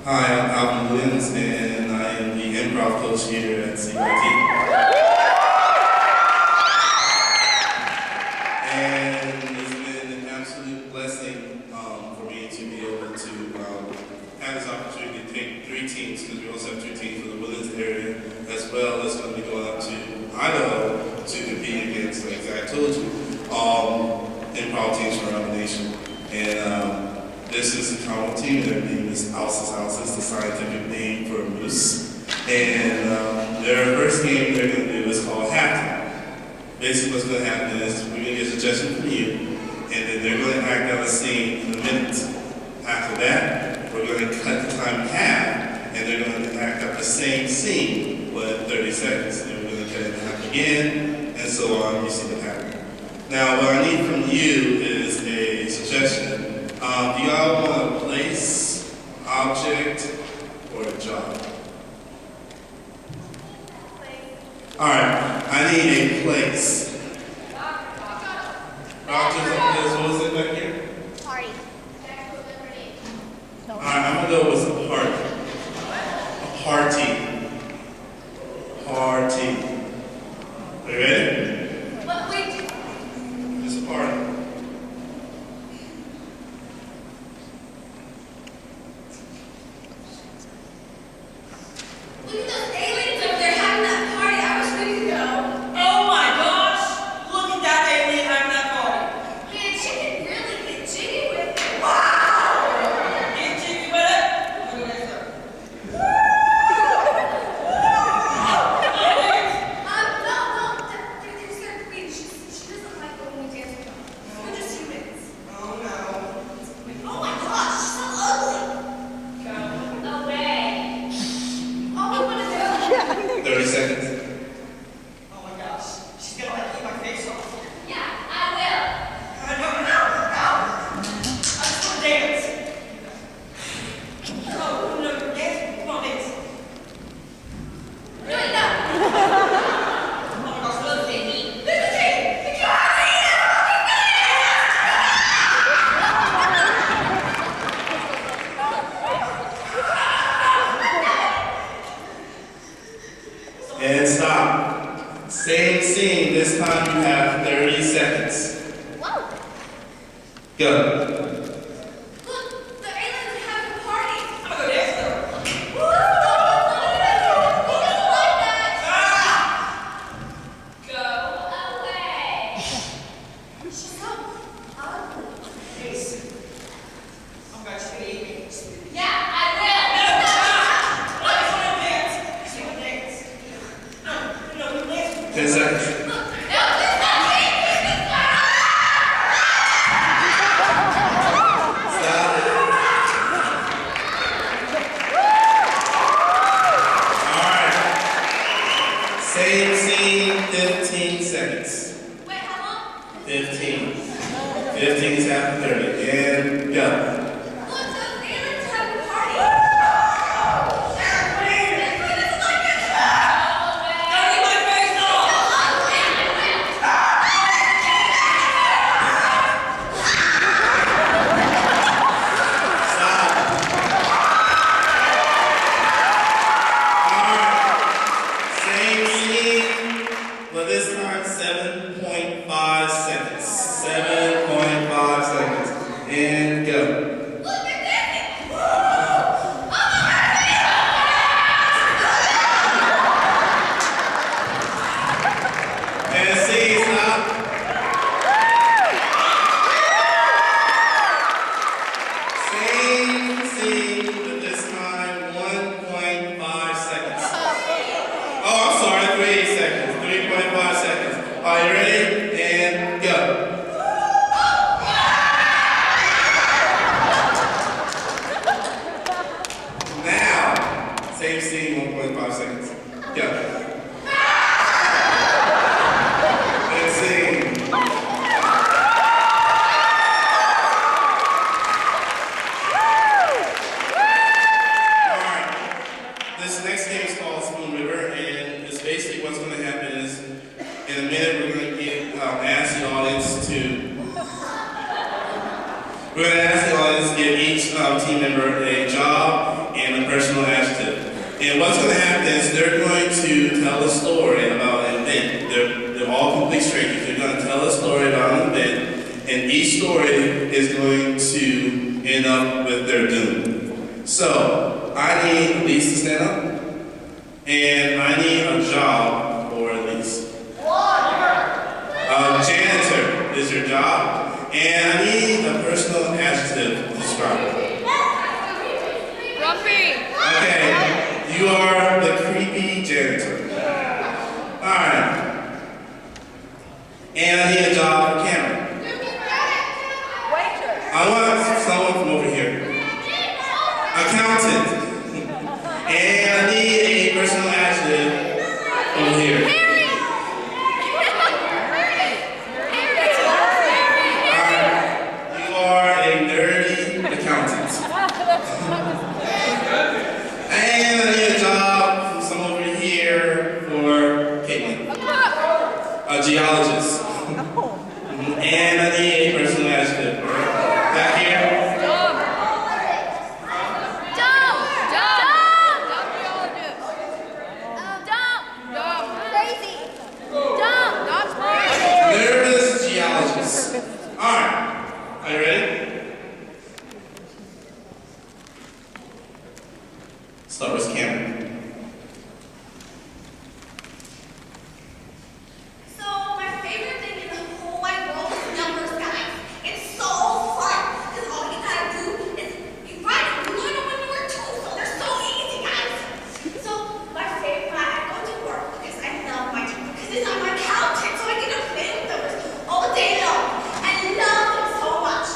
Hi, I'm Alvin Williams, and I am the improv coach here at CRT. And it's been an absolute blessing for me to be able to have this opportunity to take 3 teams, because we also have 2 teams for the Woodlands area, as well as going to be going out to Idaho to compete against, like I told you, improv teams from around the nation. And this is the Conroe team. Their name is Houses, the scientific name for a moose. And their first game they're going to do is called halftime. Basically what's going to happen is we're going to get a suggestion from you, and then they're going to act out a scene in a minute. After that, we're going to cut the time in half, and they're going to act out the same scene, but in 30 seconds. And we're going to cut it in half again, and so on. You see what happens. Now, what I need from you is a suggestion. Do y'all want a place, object, or a job? Alright, I need a place. Doctors up there, what was it back here? Party. Alright, I'm going to go with a party. A party. Party. Are you ready? What wait? It's a party. Look at those aliens over there having that party. I wish we could go. Oh my gosh! Look at that alien having that party. Man, she can really get jiggy with it. Wow! Get jiggy with it? I'm gonna go next door. No, there's their queen. She doesn't like when we dance with her. We're just humans. Oh no. Oh my gosh, she's so ugly. Go. Away. All we want to do. 30 seconds. Oh my gosh. She's gonna like eat my face off. Yeah, I will. No. I just wanna dance. Oh, no, dance. Come on, dance. No, no. Oh my gosh, look, baby. This is it. And stop. Same scene. This time you have 30 seconds. Whoa. Go. Look, the aliens are having a party. I'm gonna go dance with her. Woo! He doesn't like that. Ah! Go away. She's so ugly. Yes. Oh my gosh, she's gonna eat me. Yeah, I will. I just wanna dance. I just wanna dance. No, you dance. 10 seconds. Look, no, this is not me. This is not Stop. Alright. Same scene, 15 seconds. Wait, how long? 15. 15 is after 30. And go. Look, those aliens are having a party. This one doesn't like it. Go away. Don't eat my face off. Stop. Alright. Same scene, but this time 7.5 seconds. 7.5 seconds. And go. Look, they're dancing. Oh my And scene, stop. Same scene, but this time 1.5 seconds. Oh, I'm sorry, 3 seconds. 3.5 seconds. Are you ready? And go. Now, same scene, 1.5 seconds. Go. And scene. Alright. This next game is called Spoon River, and it's basically what's going to happen is in a minute we're going to ask the audience to is give each team member a job and a personal adjective. And what's going to happen is they're going to tell a story about an event. They're all complete strangers. They're going to tell a story about an event, and each story is going to end up with their doom. So, I need Elise to stand up, and I need a job for Elise. Janitor is your job, and I need a personal adjective to describe it. Grumpy. Okay, you are the creepy janitor. Alright. And I need a job for Cameron. I want someone from over here. Accountant. And I need a personal adjective over here. You are a nerdy accountant. And I need a job from someone over here for Caitlin. A geologist. And I need a personal adjective. Back here. Nervous geologist. Alright. Are you ready? Start with Cameron. So, my favorite thing in the whole wide world is numbers, guys. It's so fun. Because all you gotta do is you write it. You learn them when you were 2, so they're so easy, guys. So, my favorite, when I go to work, because I love my job, because it's on my accountant, so I get to play with numbers all day long. I love them so much.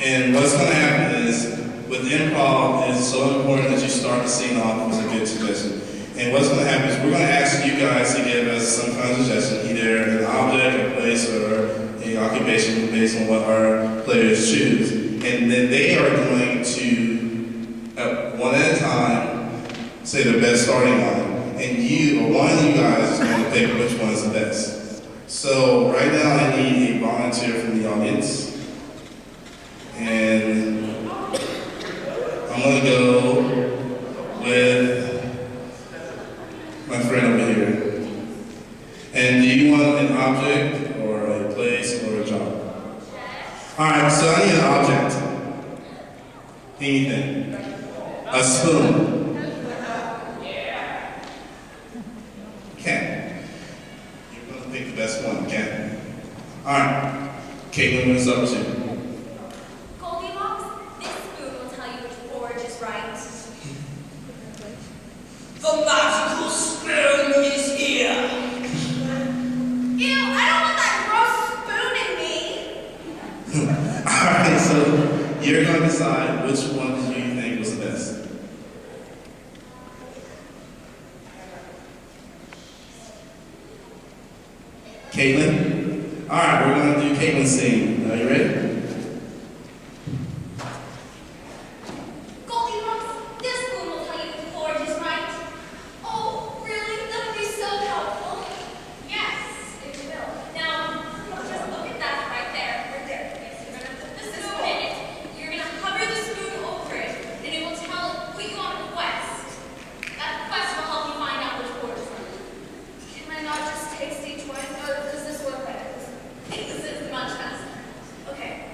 And what's going to happen is, with improv, it's so important that you start the scene off with a good suggestion. And what's going to happen is we're going to ask you guys to give us some kind of suggestion, either an object, a place, or an occupation based on what our players choose. And then they are going to, one at a time, say the best starting line. And you, or one of you guys, is going to pick which one is the best. So right now I need a volunteer from the audience. And I'm going to go with my friend over here. And do you want an object, or a place, or a job? Alright, so I need an object. Anything. A spoon. Ken. You're going to pick the best one, Ken. Alright. Caitlin, what's up with you? The magical spoon is here. Ew, I don't want that gross spoon in me. Alright, so you're going to decide which one do you think was the best. Caitlin? Alright, we're going to do Caitlin's scene. Are you ready? Taste each one? Or does this work better? This is much faster. Okay.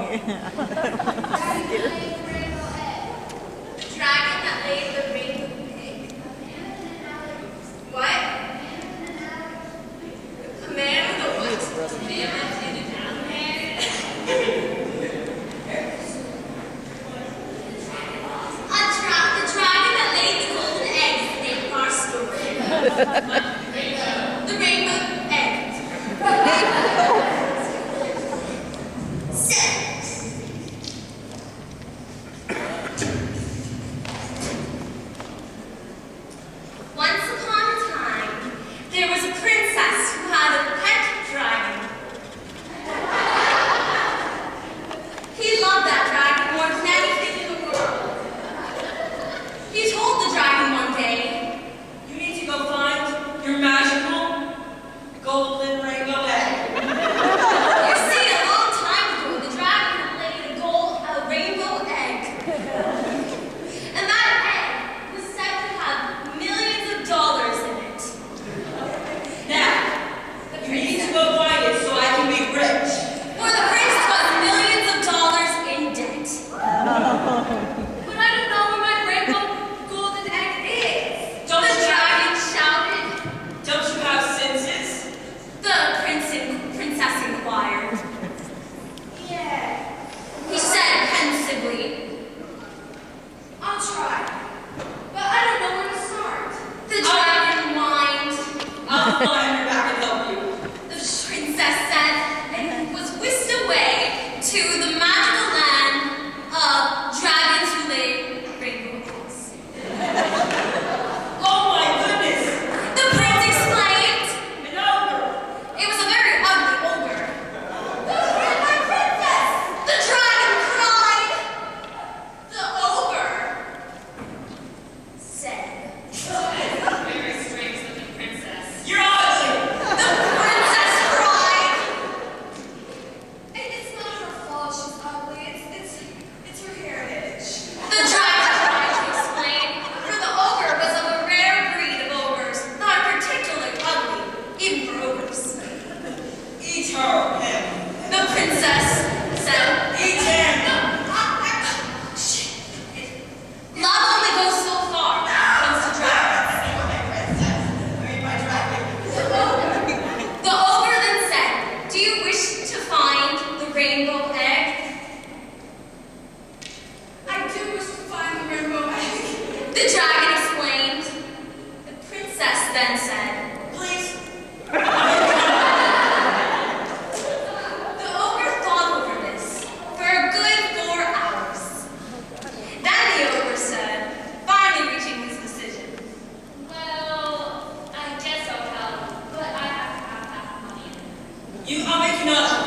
Dragon that laid the rainbow egg. What? A man with a what? Mammoth in an alligator? The dragon that laid the golden egg is the name of our story. The rainbow egg. Once upon a time, there was a princess who had a pet dragon. He loved that dragon more than anything in the world. He told the dragon one day, You need to go find your magical golden rainbow egg. you see, a long time ago, the dragon had laid a rainbow egg. And that egg was said to have millions of dollars in it. Now, you need to go find it so I can be rich. For the prince was millions of dollars in debt. But I don't know where my rainbow golden egg is. The dragon shouted. Don't you have senses? The princess inquired. Yeah, he said pensively. I'll try, but I don't know where to start. The dragon whined. I'll fly on your back and help you. The princess said, and was whisked away to the magical land of dragons who lay rainbow eggs. Oh my goodness! The prince exclaimed. An ogre! It was a very ugly ogre. Where's my princess? The dragon cried. The ogre said. Very strange looking princess. You're ugly! The princess cried. And it's not her fault she's ugly. It's her heritage. The dragon tried to explain, for the ogre was of a rare breed of ogres, not particularly ugly, even for ogres. Eat her, him. The princess said, Eat him! love only goes so far when it comes to dragons. My dragon. The ogre then said, do you wish to find the rainbow egg? I do wish to find the rainbow egg. The dragon explained. The princess then said, Please. the ogre thought over this for a good 4 hours. Then the ogre said, finally reaching his decision. Well, I guess I'll help, but I have to have half the money. I'll make you another.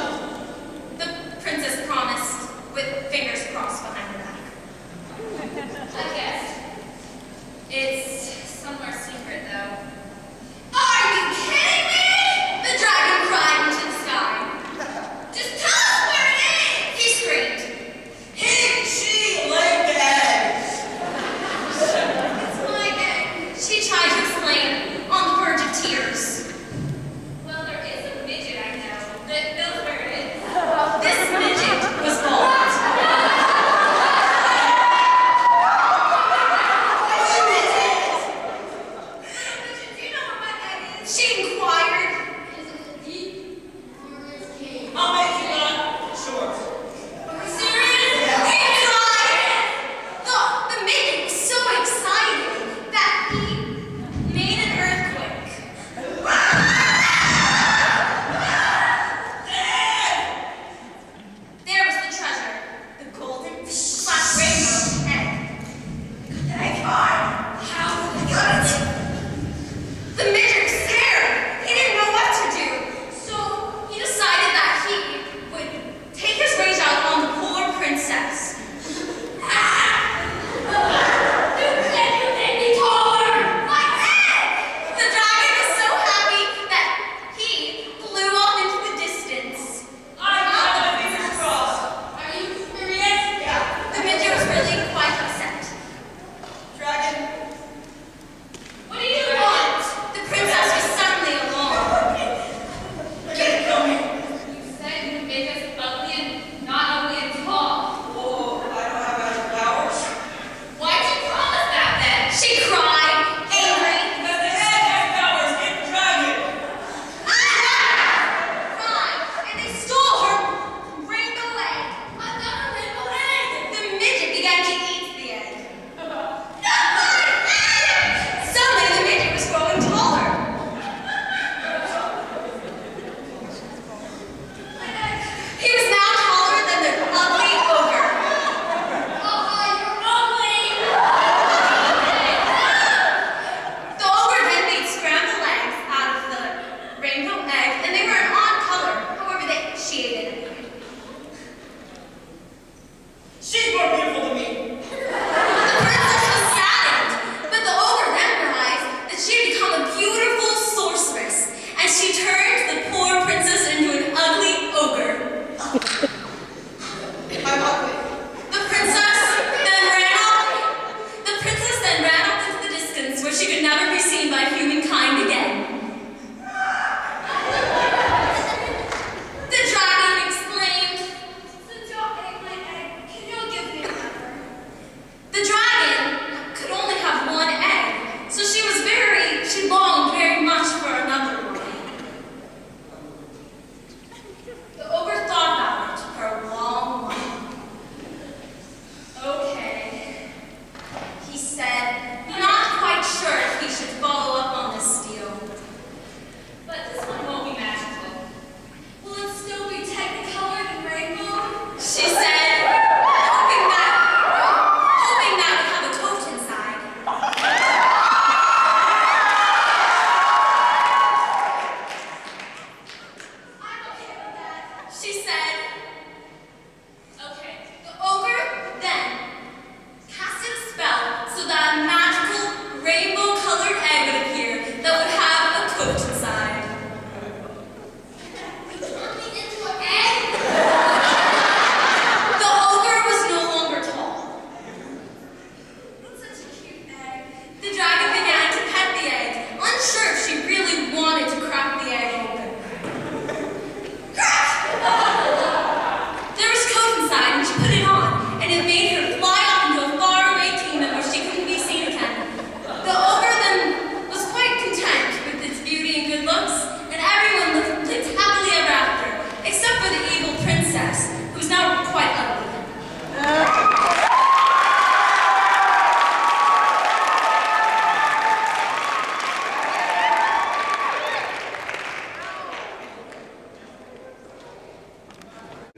The princess promised, with fingers crossed behind her back. I guess.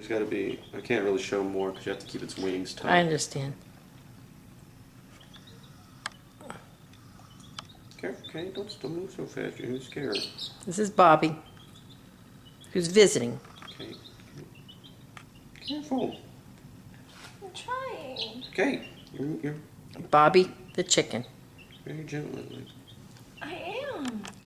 It's got to be. I can't really show more because you have to keep its wings tight. I understand. Careful, okay? Don't move so fast. You're scared. This is Bobby, who's visiting. Okay. Careful. I'm trying. Okay. You're Bobby the chicken. very gently. I